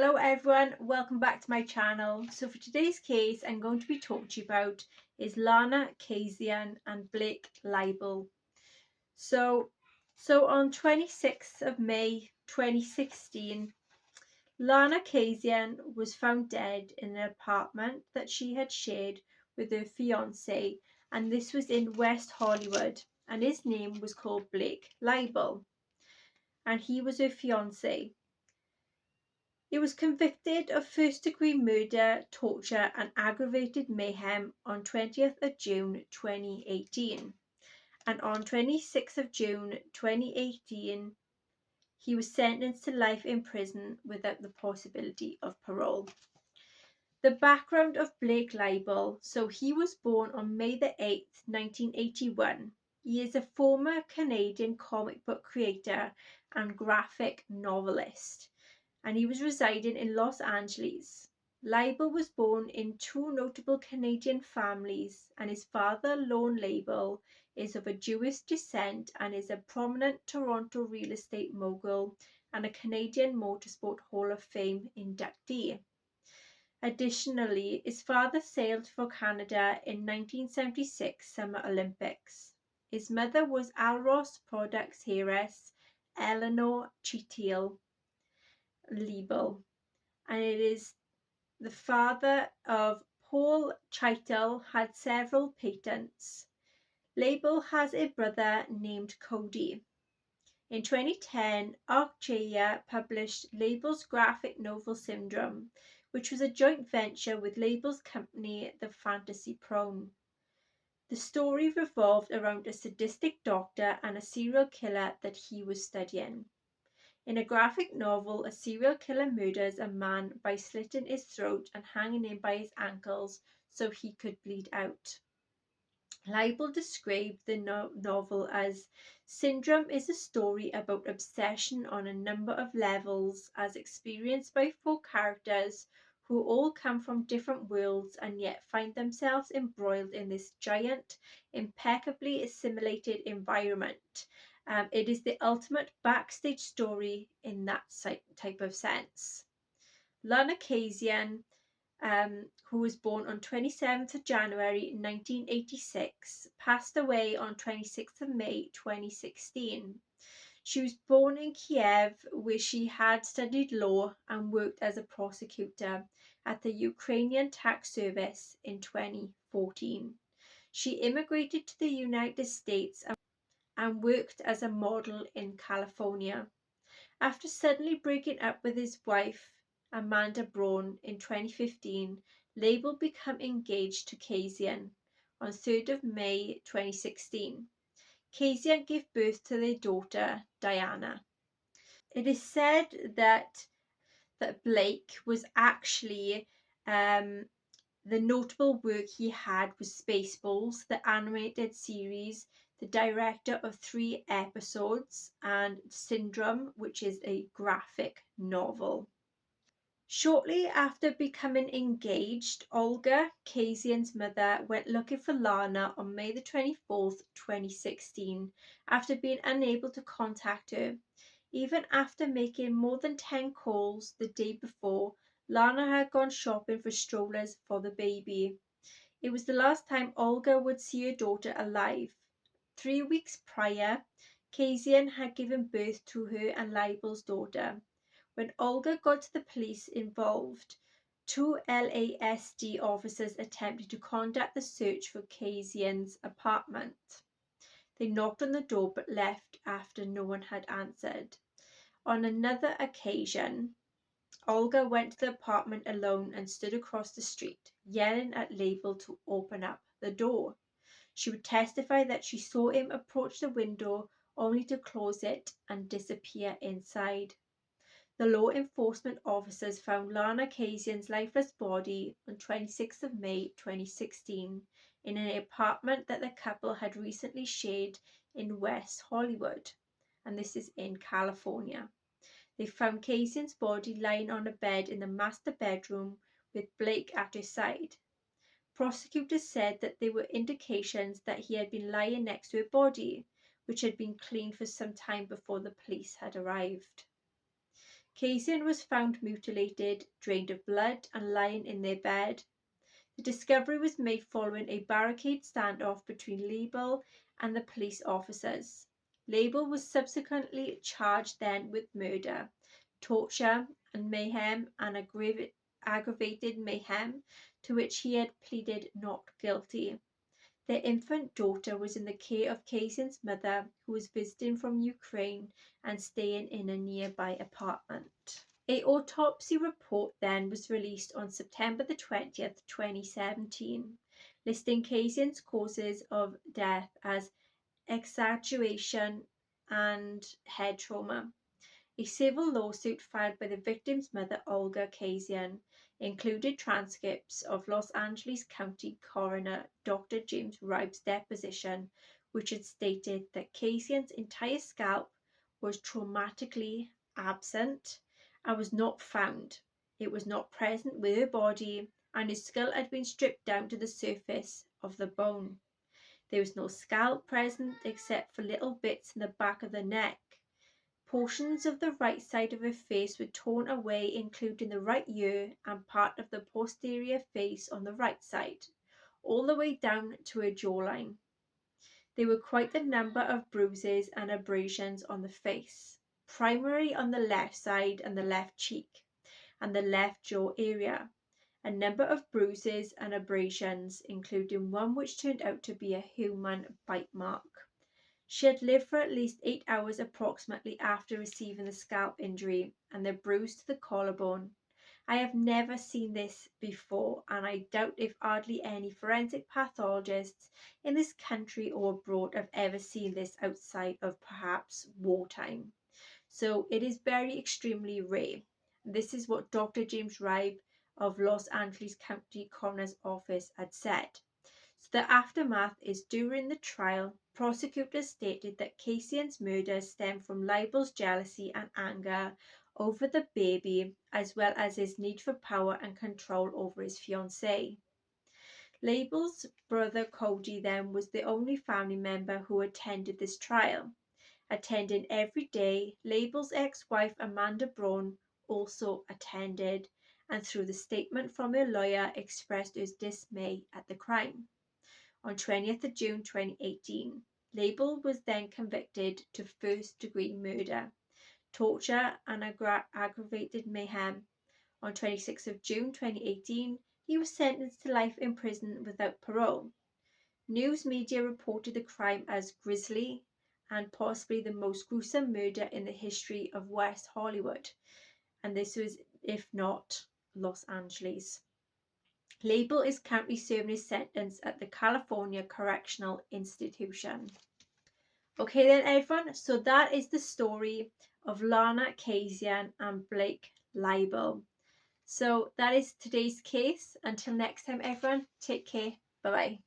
Hello everyone, welcome back to my channel. So for today's case I'm going to be talking to you about is Lana Kasian and Blake Libel. So on 26th of May 2016, Lana Kasian was found dead in an apartment that she had shared with her fiance, and this was in West Hollywood, and his name was called Blake Libel, and he was her fiance. He was convicted of first-degree murder, torture and aggravated mayhem on 20th of June 2018, and on 26th of June 2018 he was sentenced to life in prison without the possibility of parole. The background of Blake Libel. So he was born on May the 8th, 1981. He is a former Canadian comic book creator and graphic novelist, and he was residing in Los Angeles. Libel was born in two notable Canadian families, and his father, Lorne Libel, is of a Jewish descent and is a prominent Toronto real estate mogul and a Canadian Motorsport Hall of Fame inductee. Additionally, his father sailed for Canada in 1976 Summer Olympics. His mother was Alros products heiress Eleanor Chitiel Libel, and it is the father of Paul Chitel, had several patents. Libel has a brother named Cody. In 2010, Archaea published Libel's graphic novel Syndrome, which was a joint venture with Libel's company The Fantasy Prone. The story revolved around a sadistic doctor and a serial killer that he was studying. In a graphic novel, a serial killer murders a man by slitting his throat and hanging him by his ankles so he could bleed out. Libel described the novel as Syndrome is a story about obsession on a number of levels as experienced by four characters who all come from different worlds and yet find themselves embroiled in this giant, impeccably assimilated environment. It is the ultimate backstage story in that type of sense. Lana Kasian, who was born on 27th of January 1986, passed away on 26th of May 2016. She was born in Kiev, where she had studied law and worked as a prosecutor at the Ukrainian Tax Service in 2014. She immigrated to the United States and worked as a model in California. After suddenly breaking up with his wife, Amanda Braun, in 2015, Libel became engaged to Kasian on 3rd of May 2016. Kasian gave birth to their daughter, Diana. It is said that Blake was actually the notable work he had was Spaceballs, the animated series, the director of 3 episodes, and Syndrome, which is a graphic novel. Shortly after becoming engaged, Olga, Kasian's mother, went looking for Lana on May the 24th, 2016, after being unable to contact her. Even after making more than 10 calls the day before, Lana had gone shopping for strollers for the baby. It was the last time Olga would see her daughter alive. 3 weeks prior, Kasian had given birth to her and Libel's daughter. When Olga got the police involved, 2 LASD officers attempted to conduct the search for Kasian's apartment. They knocked on the door but left after no one had answered. On another occasion, Olga went to the apartment alone and stood across the street, yelling at Libel to open up the door. She would testify that she saw him approach the window only to close it and disappear inside. The law enforcement officers found Lana Kasian's lifeless body on 26th of May 2016 in an apartment that the couple had recently shared in West Hollywood, and this is in California. They found Kasian's body lying on a bed in the master bedroom with Blake at her side. Prosecutors said that there were indications that he had been lying next to her body, which had been cleaned for some time before the police had arrived. Kasian was found mutilated, drained of blood, and lying in their bed. The discovery was made following a barricade standoff between Label and the police officers. Label was subsequently charged then with murder, torture and mayhem, and aggravated mayhem, to which he had pleaded not guilty. Their infant daughter was in the care of Kasian's mother, who was visiting from Ukraine and staying in a nearby apartment. A autopsy report then was released on September the 20th, 2017, listing Kasian's causes of death as exaggeration and head trauma. A civil lawsuit filed by the victim's mother, Olga Kasian, included transcripts of Los Angeles County Coroner Dr. James Ribe's deposition, which had stated that Kasian's entire scalp was traumatically absent and was not found. It was not present with her body, and his skull had been stripped down to the surface of the bone. There was no scalp present except for little bits in the back of the neck. Portions of the right side of her face were torn away, including the right ear and part of the posterior face on the right side, all the way down to her jawline. There were quite a number of bruises and abrasions on the face, primarily on the left side and the left cheek, and the left jaw area. A number of bruises and abrasions, including one which turned out to be a human bite mark. She had lived for at least 8 hours approximately after receiving the scalp injury and the bruise to the collarbone. I have never seen this before, and I doubt if hardly any forensic pathologists in this country or abroad have ever seen this outside of perhaps wartime. So it is very extremely rare. This is what Dr. James Ribe of Los Angeles County Coroner's Office had said. So the aftermath is during the trial, prosecutors stated that Kasian's murder stemmed from Label's jealousy and anger over the baby, as well as his need for power and control over his fiancée. Label's brother Cody then was the only family member who attended this trial. Attending every day, Label's ex-wife Amanda Braun also attended, and through the statement from her lawyer expressed her dismay at the crime. On 20th of June 2018, Label was then convicted to first-degree murder, torture and aggravated mayhem. On 26th of June 2018, he was sentenced to life in prison without parole. News media reported the crime as grisly and possibly the most gruesome murder in the history of West Hollywood, and this was, if not, Los Angeles. Label is currently serving his sentence at the California Correctional Institution. Okay then everyone, so that is the story of Lana Kasian and Blake Label. So that is today's case. Until next time everyone, take care. Bye bye.